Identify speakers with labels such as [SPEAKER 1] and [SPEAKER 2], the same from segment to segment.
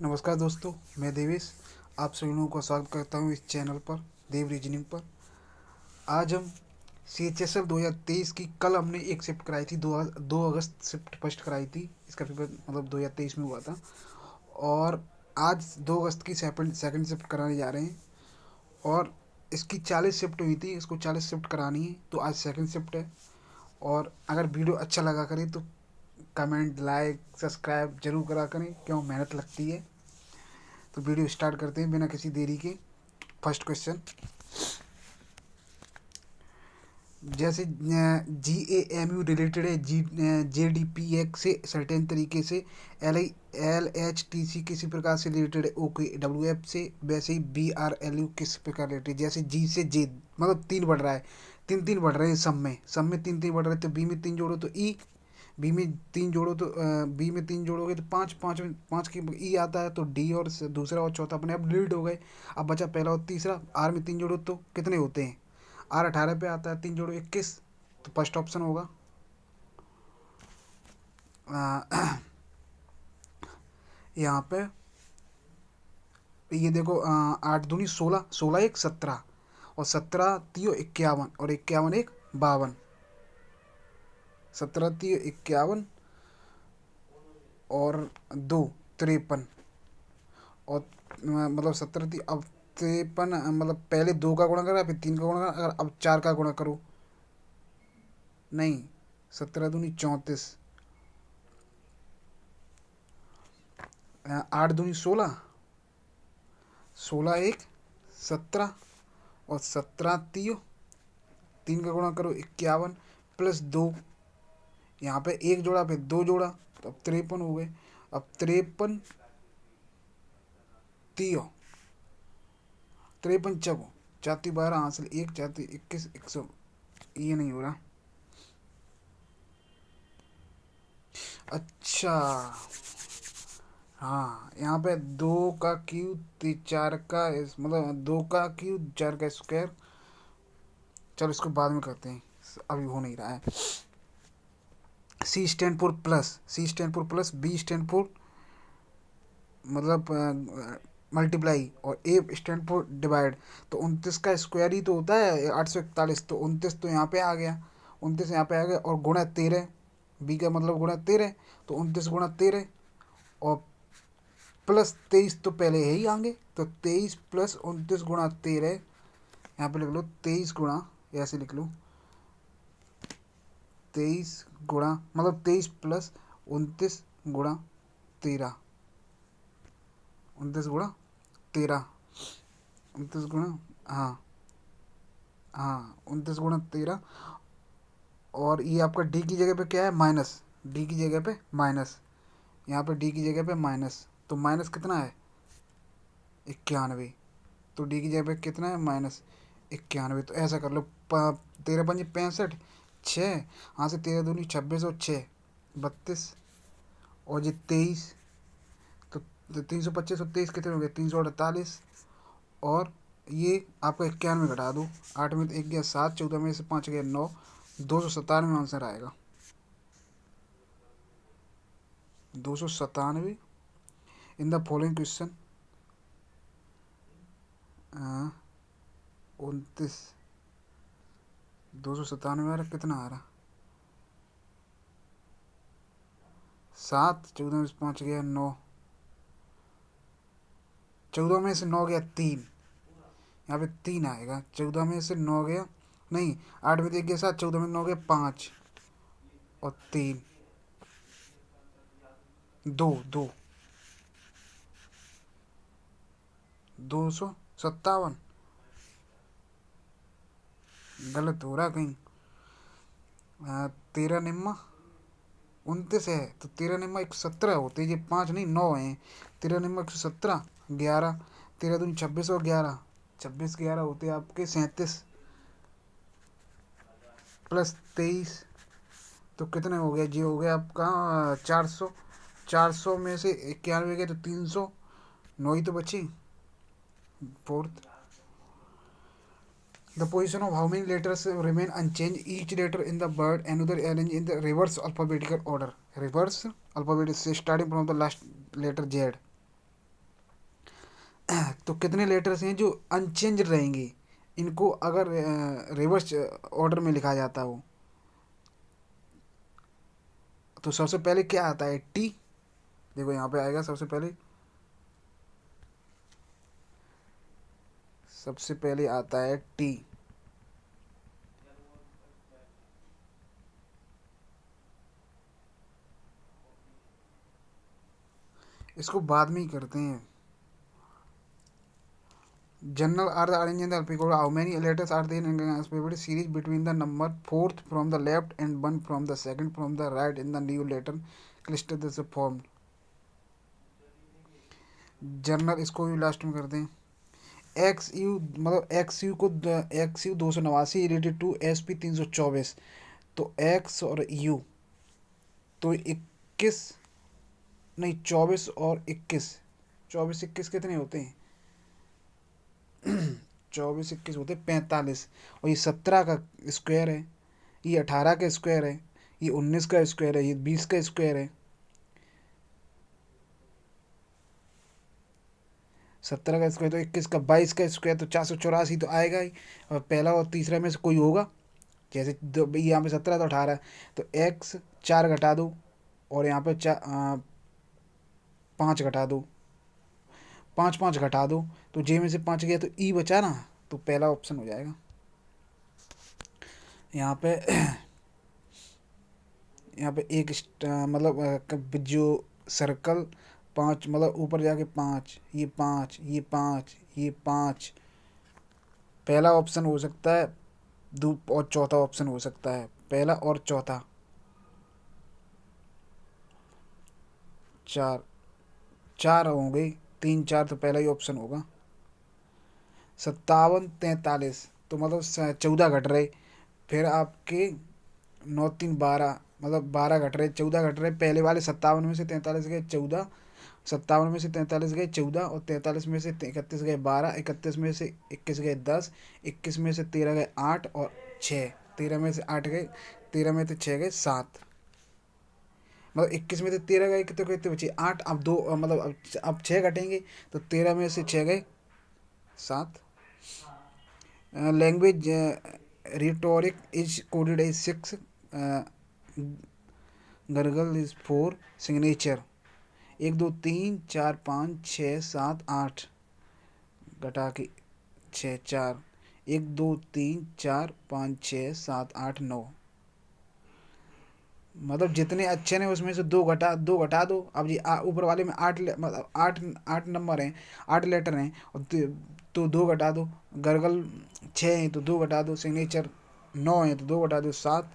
[SPEAKER 1] नमस्कार दोस्तों, मैं देवेश आप सभी लोगों का स्वागत करता हूं इस चैनल पर, देव रीजनिंग पर। आज हम CHSL 2023 की कल हमने एक शिफ्ट कराई थी, 2 अगस्त शिफ्ट फर्स्ट कराई थी। इसका पेपर मतलब 2023 में हुआ था। और आज 2 अगस्त की सेकंड शिफ्ट कराने जा रहे हैं। और इसकी 40 शिफ्ट हुई थी, इसको 40 शिफ्ट करानी है, तो आज सेकंड शिफ्ट है। और अगर वीडियो अच्छा लगा करें तो कमेंट, लाइक, सब्सक्राइब जरूर करा करें, क्यों मेहनत लगती है। तो वीडियो स्टार्ट करते हैं बिना किसी देरी के। फर्स्ट क्वेश्चन, जैसे GAMU रिलेटेड है JDPX से सर्टेन तरीके से, LHTC किसी प्रकार से रिलेटेड है OKWF से, वैसे ही BRLU किस प्रकार रिलेटेड, जैसे G से J मतलब 3 बढ़ रहा है, 3 3 बढ़ रहे हैं। सब में 3 3 बढ़ रहे हैं, तो B में 3 जोड़ो तो E, बी में 3 जोड़ो तो बी में 3 जोड़ोगे तो 5 5 में 5 की ई आता है, तो डी और दूसरा और चौथा अपने आप डिलीट हो गए। अब बचा पहला और तीसरा। आर में 3 जोड़ो तो कितने होते हैं? आर 18 पे आता है, 3 जोड़ो 21, तो फर्स्ट ऑप्शन होगा। यहाँ पे ये देखो, 8 दूनी 16, 16 एक 17, और 17 तियो 51, और 51 एक 52, 17 तियो 51 और 2 53। और मतलब 17 थी, अब 53 मतलब पहले 2 का गुणा करा, फिर 3 का गुणा करा, अगर अब 4 का गुणा करो। नहीं, 17 दूनी 34, 8 दूनी 16, 16 एक 17, और 17 तियो 3 का गुणा करो 51 प्लस 2, यहाँ पे एक जोड़ा फिर 2 जोड़ा, तो अब 53 हो गए। अब 53 तियो 53 चको, 4 12 हासिल 1, 4 21, 100। ये नहीं हो रहा। अच्छा, हाँ, यहाँ पे 2 का क्यूब 4 का मतलब 2 का क्यूब 4 का स्क्वायर। चलो इसको बाद में करते हैं, अभी हो नहीं रहा है। C stand for plus, C stand for plus, B stand for मतलब मल्टीप्लाई, और A स्टैंड फॉर डिवाइड। तो 29 का स्क्वायर ही तो होता है 841, तो 29 तो यहाँ पे आ गया, 29 यहाँ पे आ गया, और गुणा 13, B का मतलब गुणा 13, तो 29 गुणा 13, और प्लस 23 तो पहले है ही आगे, तो 23 प्लस 29 गुणा 13, यहाँ पे लिख लो 23 गुणा, ऐसे लिख लो 23 गुणा मतलब 23 प्लस 29 गुणा 13, 29 गुणा 13, 29 गुणा, हाँ हाँ 29 गुणा 13। और ये आपका डी की जगह पे क्या है? माइनस, डी की जगह पे माइनस, यहाँ पे डी की जगह पे माइनस, तो माइनस कितना है? 91। तो डी की जगह पे कितना है? -91। तो ऐसा कर लो, 13 5 65, 6, यहाँ से 13 दूनी 26 और 6 32, और ये 23, तो 325 और 23 कितने हो गए? 348। और ये आपका 91 घटा दो, 8 में 1 गया 7, 14 में से 5 गया 9, 297 आंसर आएगा। 297 इन द फॉलोइंग क्वेश्चन। 29, 297 आ रहा, कितना आ रहा? 7, 14 में से 5 गया 9, 14 में से 9 गया 3, यहाँ पे 3 आएगा। 14 में से 9 गया, नहीं 8 में 1 गया 7, 14 में 9 गया 5, और 3 2 2 257। गलत हो रहा कहीं। 13 निम्मा 29 है, तो 13 निम्मा 117 होते, ये 5 नहीं 9 है। 13 निम्मा 117, 11, 13 दूनी 26 और 11, 26 11 होते आपके 37, प्लस 23, तो कितने हो गया? जी हो गया आपका 400। 400 में से 91 गए तो 300, 9 ही तो बची। Fourth, the position of how many letters remain unchange each letter in the word another arrange in the reverse alphabetical order। Reverse alphabet से starting from the last letter Z. तो कितने लेटर्स हैं जो अनचेंज रहेंगे, इनको अगर reverse order में लिखा जाता हो। तो सबसे पहले क्या आता है, टी। देखो यहाँ पे आएगा सबसे पहले आता है टी। इसको बाद में ही करते हैं। General are the arranged in the alphabet. How many letters are there in the alphabet series between the number fourth from the left and one from the second from the right in the new letter cluster this formed. General इसको भी last में करते हैं। X U मतलब X U 289 related to S P 324। तो x और you तो 21, नहीं 24 और 21, 24 21 कितने होते हैं? 24 21 होते 45। और ये 17 का स्क्वायर है, ये 18 का स्क्वायर है, ये 19 का स्क्वायर है, ये 20 का स्क्वायर है। 17 का स्क्वायर तो 21 का, 22 का स्क्वायर तो 484 तो आएगा ही। और पहला और तीसरा में से कोई होगा, जैसे यहाँ पे 17 तो 18, तो एक्स 4 घटा दो और यहाँ पे 5 घटा दो, 5 5 घटा दो, तो जे में से 5 गया तो ई बचा ना, तो पहला ऑप्शन हो जाएगा यहाँ पे। यहाँ पे एक मतलब जो सर्कल 5 मतलब ऊपर जाके 5, ये 5, ये 5, ये 5, पहला ऑप्शन हो सकता है। और चौथा ऑप्शन हो सकता है, पहला और चौथा। 4 4 होंगे, 3 4 तो पहला ही ऑप्शन होगा। 57 43 तो मतलब 14 घट रहे। फिर आपके 9 3 12 मतलब 12 घट रहे, 14 घट रहे। पहले वाले 57 में से 43 गए 14, 57 में से 43 गए 14, और 43 में से 31 गए 12, 31 में से 21 गए 10, 21 में से 13 गए 8 और 6, 13 में से 8 गए, 13 में से 6 गए 7। मतलब 21 में से 13 गए तो कितने बचे 8। अब दो मतलब अब 6 घटेंगे, तो 13 में से 6 गए 7। Language rhetoric is coded as 6, gurgle is 4, signature 1 2 3 4 5 6 7 8 घटा के 6 4, 1 2 3 4 5 6 7 8 9। मतलब जितने अच्छे ने उसमें से दो घटा दो। अब जी ऊपर वाले में 8 मतलब 8 नंबर हैं, 8 लेटर हैं, और तो 2 घटा दो। गर्गल 6 हैं तो 2 घटा दो, सिग्नेचर 9 हैं तो 2 घटा दो 7।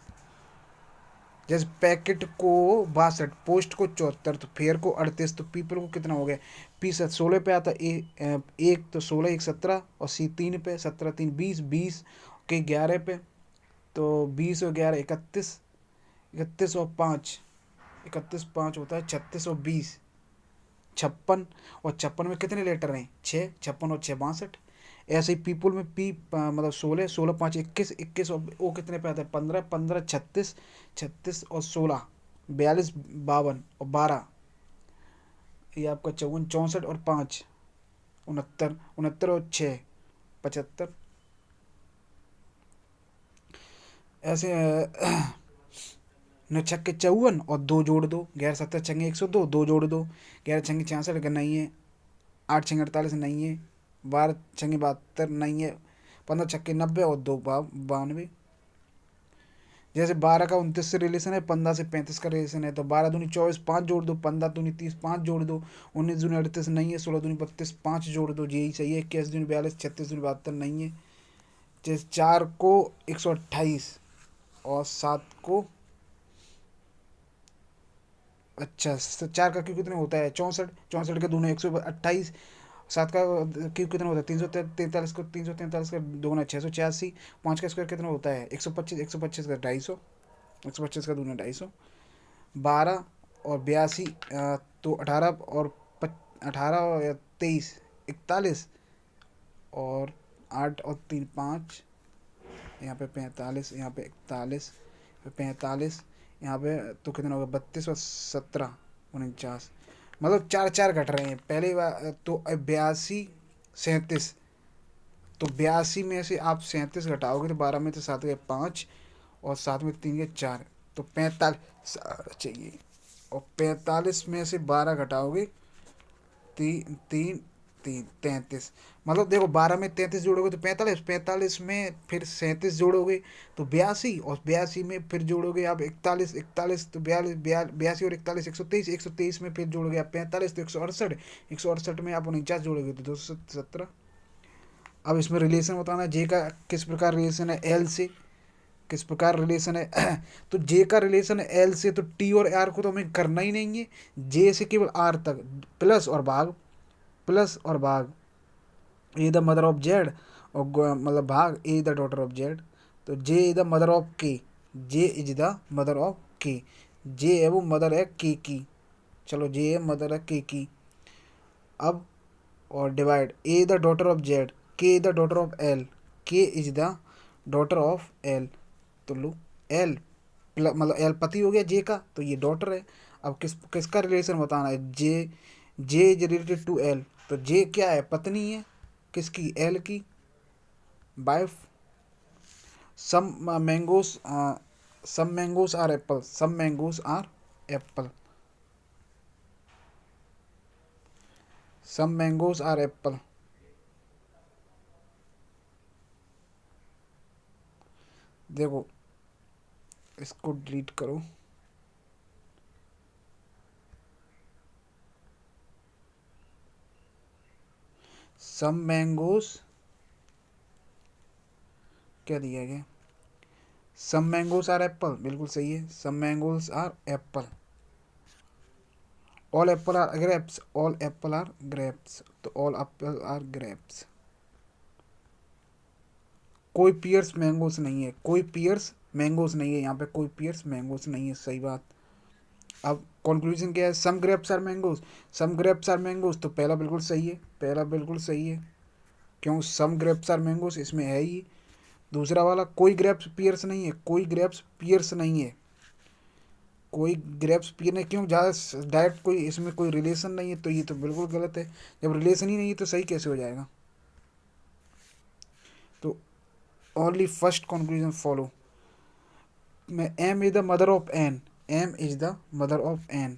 [SPEAKER 1] जैसे पैकेट को 62, पोस्ट को 74, तो फेयर को 38, तो पीपल को कितना हो गया? पी 16 पे आता, एक तो 16 1 17, और सी 3 पे 17 3 20, 20 के 11 पे, तो 20 और 11 31, 31 और 5, 31 5 होता है 36 और 20 56। और 56 में कितने लेटर हैं? 6, 56 और 6 62। ऐसे ही पीपल में पी मतलब 16, 16 5 21, 21 और ओ कितने पे आता है? 15, 15 36, 36 और 16 42, 52 और 12, ये आपका 54 64 और 5 69, 69 और 6 75। ऐसे 9 छक्के 54 और 2 जोड़ दो, 11 17 छंगे 102, 2 जोड़ दो, 11 छंगे 66 अगर नहीं है, 8 छंगे 48 नहीं है, 12 छंगे 72 नहीं है, 15 छक्के 90 और 2 92। जैसे 12 का 29 से रिलेशन है, 15 से 35 का रिलेशन है, तो 12 दूनी 24 5 जोड़ दो, 15 दूनी 30 5 जोड़ दो, 19 दूनी 38 नहीं है, 16 दूनी 32 5 जोड़ दो, यही सही है। 21 दूनी 42, 36 दूनी 72 नहीं है। जैसे 4 को 128 और 7 को, अच्छा 4 का क्यों कितने होता है? 64, 64 के दोनों 128, 7 का क्यों कितना होता है? 343 को 343 का दोगुना 686, 5 का स्क्वायर कितना होता है? 125, 125 का 250, 125 का दूना 250, 12 और 82, तो 18 और 18 और 23 41, और 8 और 3 5, यहाँ पे 45, यहाँ पे 41, 45, यहाँ पे तो कितना होगा? 32 और 17 49। मतलब 4 4 घट रहे हैं। पहले तो 82 37। तो 82 में से आप 37 घटाओगे तो 12 में तो 7 गए 5 और 7 में 3 गए 4, तो 45 चाहिए। और 45 में से 12 घटाओगे, तीन तीन तीन 33। मतलब देखो 12 में 33 जोड़ोगे तो 45, 45 में फिर 37 जोड़ोगे तो 82, और 82 में फिर जोड़ोगे आप 41, 41 तो 42, 82 और 41 123, 123 में फिर जोड़ोगे आप 45 तो 168, 168 में आप 49 जोड़ोगे तो 217। अब इसमें रिलेशन बताना है जे का किस प्रकार रिलेशन है एल से, किस प्रकार रिलेशन है। तो जे का रिलेशन है एल से, तो टी और आर को तो हमें करना ही नहीं है, जे से केवल आर तक, प्लस और भाग, प्लस और भाग ए द मदर ऑफ जेड, और मतलब भाग ए द डॉटर ऑफ जेड। तो जे इज द मदर ऑफ के, जे इज द मदर ऑफ के, जे है वो मदर है के की, चलो जे है मदर है के की। अब और divide A the daughter of Z, के द डॉटर ऑफ एल, के is the daughter of L. तो लो एल मतलब एल पति हो गया जे का, तो ये डॉटर है। अब किसका रिलेशन बताना है, J is related to L, तो जे क्या है, पत्नी है किसकी, एल की, wife. Some mangoes, some mangoes are apple, some mangoes are apple, some mangoes are apple. देखो इसको डिलीट करो, सम मैंगोस क्या दिया गया, सम मैंगोस आर एप्पल, बिल्कुल सही है, some mangoes are apple. All apple are grapes, all apple are grapes, तो ऑल एप्पल आर ग्रेप्स। कोई पियर्स मैंगोस नहीं है, कोई पियर्स मैंगोस नहीं है, यहाँ पे कोई पियर्स मैंगोस नहीं है, सही बात। अब कंक्लूजन क्या है, some grapes are mangoes, some grapes are mangoes, तो पहला बिल्कुल सही है, पहला बिल्कुल सही है, क्यों सम ग्रेप्स आर मैंगोज इसमें है ही। दूसरा वाला कोई ग्रेप्स पियर्स नहीं है, कोई ग्रेप्स पियर्स नहीं है, कोई ग्रेप्स पियर नहीं, क्यों ज़्यादा डायरेक्ट कोई इसमें कोई रिलेशन नहीं है, तो ये तो बिल्कुल गलत है। जब रिलेशन ही नहीं है तो सही कैसे हो जाएगा। तो ओनली फर्स्ट कंक्लूजन फॉलो। मैं M is the mother of N, M is the mother of N,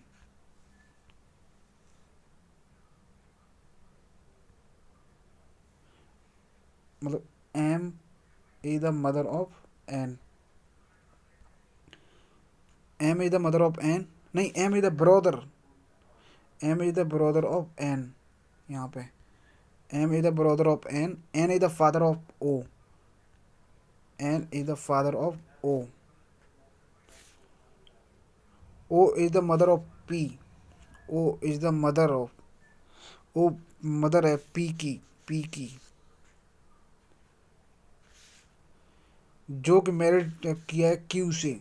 [SPEAKER 1] मतलब M is the mother of N, M is the mother of N, नहीं M is the brother, M is the brother of N, यहाँ पे M is the brother of N is the father of O, N is the father of O is the mother of P, O is the mother of, O mother है P की, P की। जो कि married किया है Q से,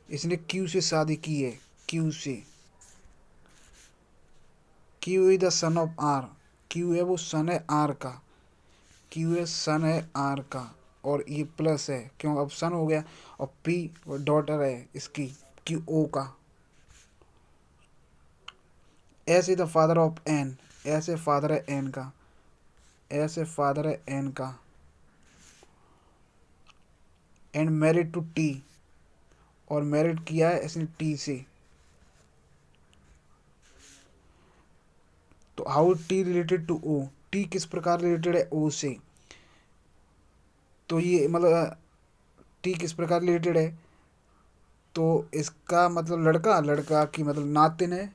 [SPEAKER 1] इसने Q से शादी की है, क्यू से। Q is the son of R, Q है वो सन है आर का, क्यू है सन है आर का, और ये प्लस है क्यों अब सन हो गया, और पी डॉटर है इसकी क्यू ओ का। S is the father of N, ऐसे फादर है एन का, ऐसे फादर है एन का। एंड मैरिड टू टी, और मैरिड किया है इसने टी से। तो how T related to O, T किस प्रकार रिलेटेड है ओ से, तो ये मतलब टी किस प्रकार रिलेटेड है, तो इसका मतलब लड़का, लड़का की मतलब नातिन है,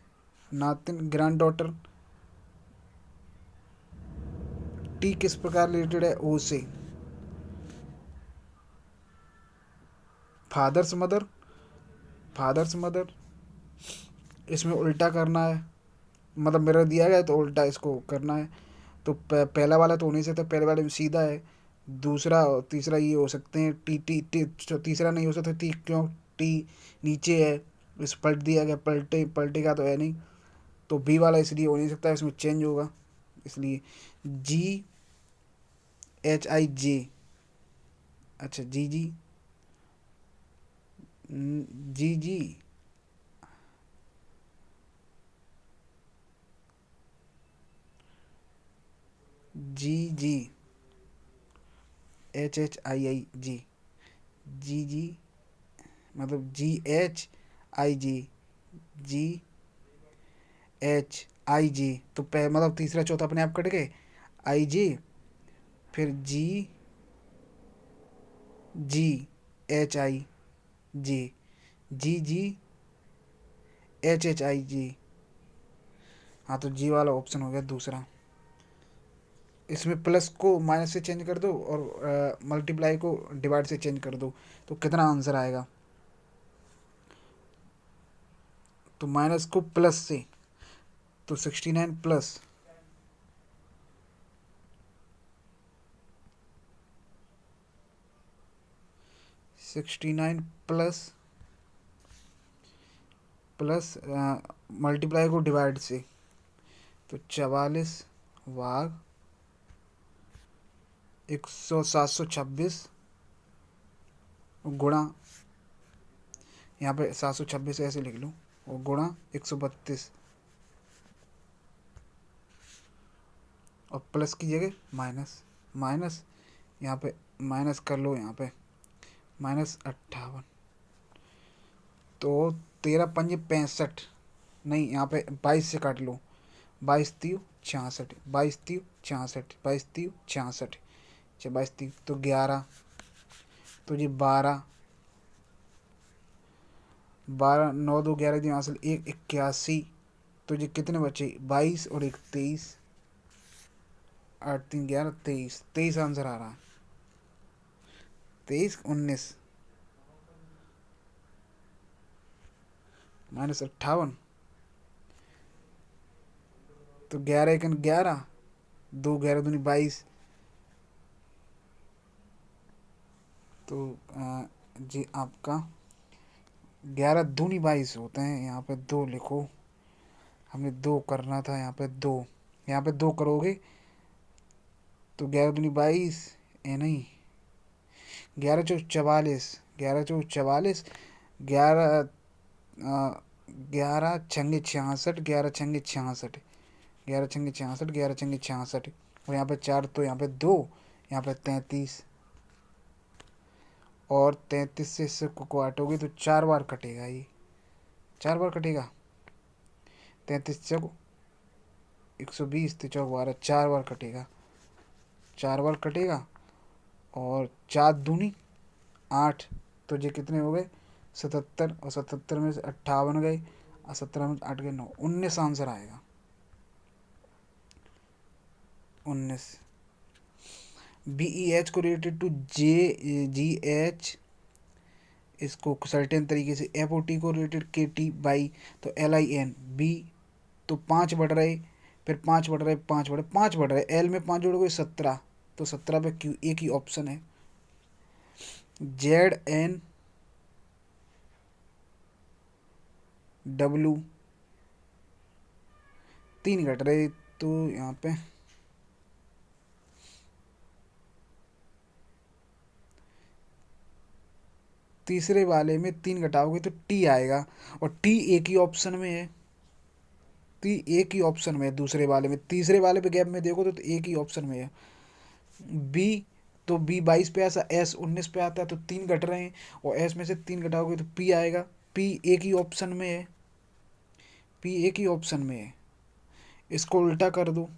[SPEAKER 1] नातिन ग्रैंड डॉटर। टी किस प्रकार रिलेटेड है ओ से, फादर्स मदर, फादर्स मदर। इसमें उल्टा करना है, मतलब मेरा दिया गया है तो उल्टा इसको करना है। तो पहला वाला तो हो नहीं सकता, पहले वाले में सीधा है। दूसरा और तीसरा ये हो सकते हैं, टी टी टी तीसरा नहीं हो सकता, टी क्यों, टी नीचे है, इस पलट दिया गया, पलटेगा तो है नहीं। तो बी वाला इसलिए हो नहीं सकता, इसमें चेंज होगा, इसलिए जी एच आई जे, अच्छा जी G, G G, G G, H H आई आई जी, जी जी, मतलब जी H I G, G H I जी, तो मतलब तीसरा चौथा अपने आप कट गए, आई जी, फिर G, G H I G, G G H H I G. हाँ, तो जी वाला ऑप्शन हो गया दूसरा। इसमें प्लस को माइनस से चेंज कर दो और मल्टीप्लाई को डिवाइड से चेंज कर दो, तो कितना आंसर आएगा। तो माइनस को प्लस से, तो 69 प्लस 69 प्लस प्लस मल्टीप्लाई को डिवाइड से, तो 44 भाग 726 गुणा, यहाँ पे 726 ऐसे लिख लूँ, और गुणा 132, और प्लस की जगह माइनस, माइनस यहाँ पे माइनस कर लो, यहाँ पे -58, तो 13×5 = 65, नहीं यहाँ पे 22 से काट लो, 22×3 = 66, 22×3 = 66, 22×3 = 66, 22×3 तो 11, तो जी 12, 12 9 2 11 दिन हासिल 1 81, तो जी कितने बचे 22 और 1 23, 8 3 11 23, 23 आंसर आ रहा है, 23 19 -58, तो 11 1 11, 2 11 दूनी 22, तो जी आपका 11 दूनी 22 होते हैं, यहाँ पे 2 लिखो, हमने 2 करना था, यहाँ पे 2, यहाँ पे 2 करोगे तो 11 दूनी 22, ए नहीं, 11 चौक 44, 11 चौक 44, 11 11×6 = 66, 11×6 = 66, 11×6 = 66, 11×6 = 66, और यहाँ पे 4, तो यहाँ पे 2, यहाँ पे 33, और 33 से इससे को काटोगे तो 4 बार कटेगा, ये 4 बार कटेगा, 33 चौक 120, तो चौक 12, 4 बार कटेगा, 4 बार कटेगा, और 4 दूनी 8, तो ये कितने हो गए 77, और 77 में से 58 गए, और 17 में 8 गए 9, 19 आंसर आएगा, 19। बी ई एच को रिलेटेड टू जी एच, इसको सर्टेन तरीके से, एफ ओ टी को रिलेटेड के टी बाई, तो एल आई एन बी, तो 5 बढ़ रहे, फिर 5 बढ़ रहे, 5 बढ़ रहे, एल में 5 जोड़ोगे 17, तो 17 पे क्यू एक ही ऑप्शन है, जेड एन डब्लू, 3 घट रहे, तो यहाँ पे तीसरे वाले में 3 घटाओगे तो टी आएगा, और टी एक ही ऑप्शन में है, टी एक ही ऑप्शन में है दूसरे वाले में, तीसरे वाले पे गैप में देखो तो एक ही ऑप्शन में है, बी, तो बी 22 पे ऐसा, एस 19 पे आता है, तो 3 घट रहे हैं, और एस में से 3 घटाओगे तो पी आएगा, पी एक ही ऑप्शन में है, पी एक ही ऑप्शन में है, इसको उल्टा कर दो,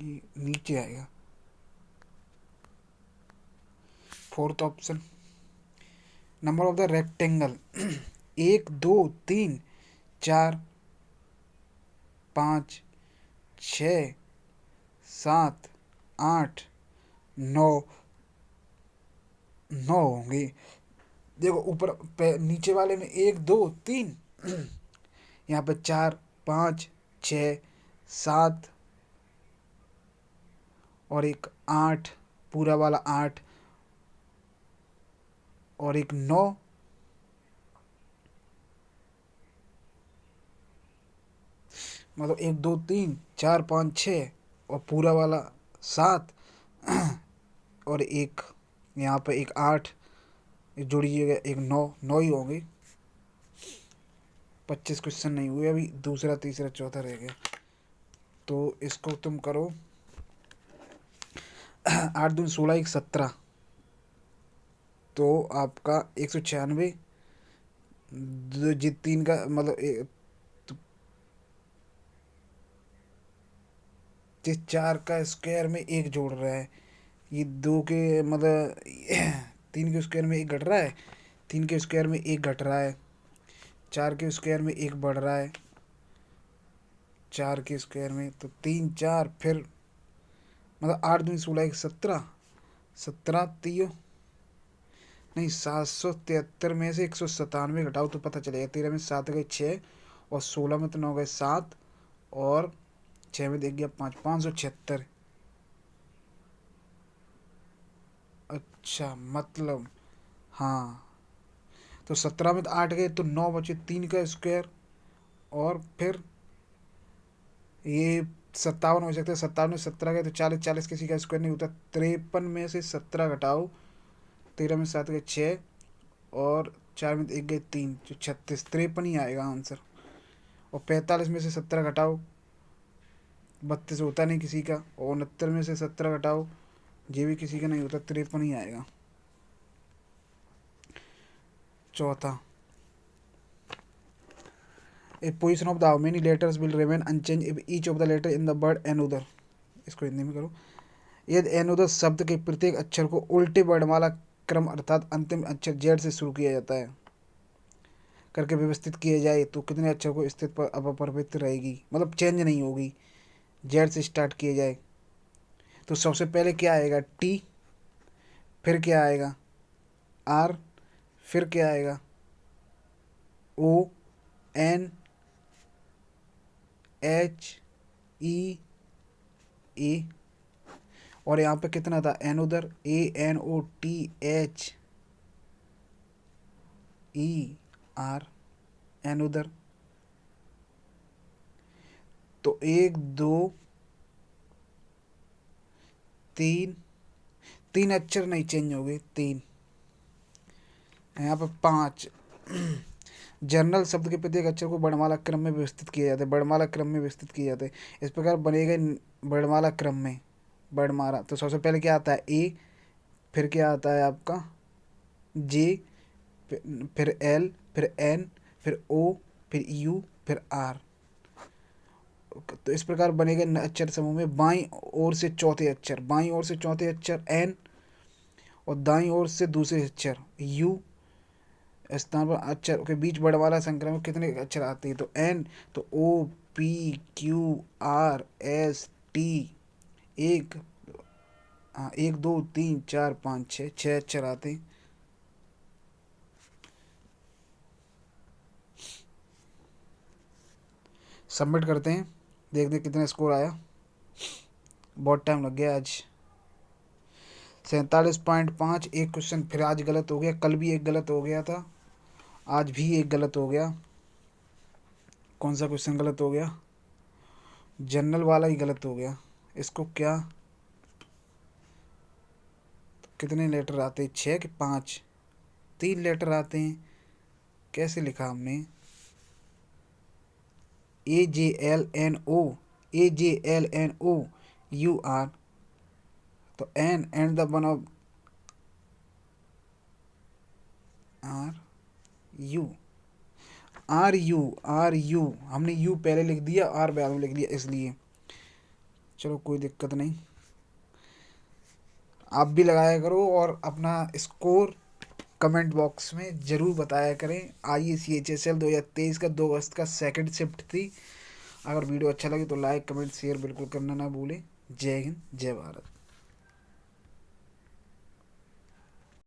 [SPEAKER 1] ये नीचे आएगा, fourth option, number of the rectangle 1 2 3 4 5 6 7 8 9, 9 होंगे, देखो ऊपर नीचे वाले में 1 2 3, यहाँ पे 4 5 6 7, और एक 8, पूरा वाला 8, और एक 9, मतलब 1 2 3 4 5 6, और पूरा वाला 7, और एक यहाँ पे एक 8 जोड़िएगा, एक 9, 9 ही होंगे। 25 क्वेश्चन नहीं हुए अभी, दूसरा तीसरा चौथा रह गया। तो इसको तुम करो 8 दूनी 16, 1 17, तो आपका 196। तीन का मतलब जिस 4 का स्क्वायर में एक जोड़ रहा है, ये 2 के मतलब 3 के स्क्वायर में एक घट रहा है, 3 के स्क्वायर में एक घट रहा है, 4 के स्क्वायर में एक बढ़ रहा है, 4 के स्क्वायर में तो 3 4, फिर मतलब 8 दूनी 16, 1 17, 17 तीयो नहीं 773 में से 197 घटाओ तो पता चलेगा। 13 में 7 गए 6, और 16 में तो 9 गए 7, और 6 में देख गया 5, 576। अच्छा मतलब हाँ, तो 17 में तो 8 गए, तो 9 बचे, 3 का स्क्वायर, और फिर ये 57 हो सकता है। 57 में 17 गए तो 40, 40 किसी का स्क्वायर नहीं होता। 53 में से 17 घटाओ, 13 में 7 गए 6, और 4 में एक गए 3, जो 36, 53 ही आएगा आंसर। और 45 में से 17 घटाओ, 32 होता नहीं किसी का, और 69 में से 17 घटाओ, ये भी किसी का नहीं होता, 53 ही आएगा। चौथा, a position of the how many letters will remain unchange if each of the letter in the word another. इसको हिंदी में करो। यदि एनोदर शब्द के प्रत्येक अक्षर को उल्टे वर्णमाला क्रम अर्थात अंतिम अक्षर जेड से शुरू किया जाता है करके व्यवस्थित किया जाए तो कितने अक्षर को स्थिति पर अपरिवर्तित रहेगी, मतलब चेंज नहीं होगी, जेड से स्टार्ट किया जाए। तो सबसे पहले क्या आएगा, टी, फिर क्या आएगा आर, फिर क्या आएगा ओ, एन, एच, ई, ए, और यहाँ पे कितना था another, A N O T H E R, another. तो 1 2 3, 3 अक्षर नहीं चेंज हो गए, 3। यहाँ पे 5। जर्नल शब्द के प्रत्येक अक्षर को वर्णमाला क्रम में व्यवस्थित किया जाता है, वर्णमाला क्रम में व्यवस्थित किया जाता है। इस प्रकार बनेगा वर्णमाला क्रम में वर्णमाला। तो सबसे पहले क्या आता है ए, फिर क्या आता है आपका जे, फिर एल, फिर एन, फिर ओ, फिर यू, फिर आर। तो इस प्रकार बनेगा अक्षर समूह में बाईं ओर से चौथे अक्षर, बाईं ओर से चौथे अक्षर एन, और दाईं ओर से दूसरे अक्षर यू। स्थान पर अक्षर के बीच वर्णमाला संख्या में कितने अक्षर आते हैं, तो एन, तो O P Q R S T, एक, हाँ 1 2 3 4 5 6, 6 अक्षर आते हैं। सबमिट करते हैं, देखते हैं कितना स्कोर आया। बहुत टाइम लग गया आज। 47.5। एक क्वेश्चन फिर आज गलत हो गया, कल भी एक गलत हो गया था, आज भी एक गलत हो गया। कौन सा क्वेश्चन गलत हो गया, जनरल वाला ही गलत हो गया। इसको क्या, कितने लेटर आते हैं, 6 कि 5, 3 लेटर आते हैं। कैसे लिखा हमने, A J L N O, A J L N O U R, तो N and the one of R U, R U, R U, हमने यू पहले लिख दिया, आर बाद में लिख दिया इसलिए। चलो कोई दिक्कत नहीं, आप भी लगाया करो और अपना स्कोर कमेंट बॉक्स में ज़रूर बताया करें। IACHSL 2023 का 2 अगस्त का सेकंड शिफ्ट थी। अगर वीडियो अच्छा लगे तो लाइक कमेंट शेयर बिल्कुल करना ना भूलें। जय हिंद, जय भारत।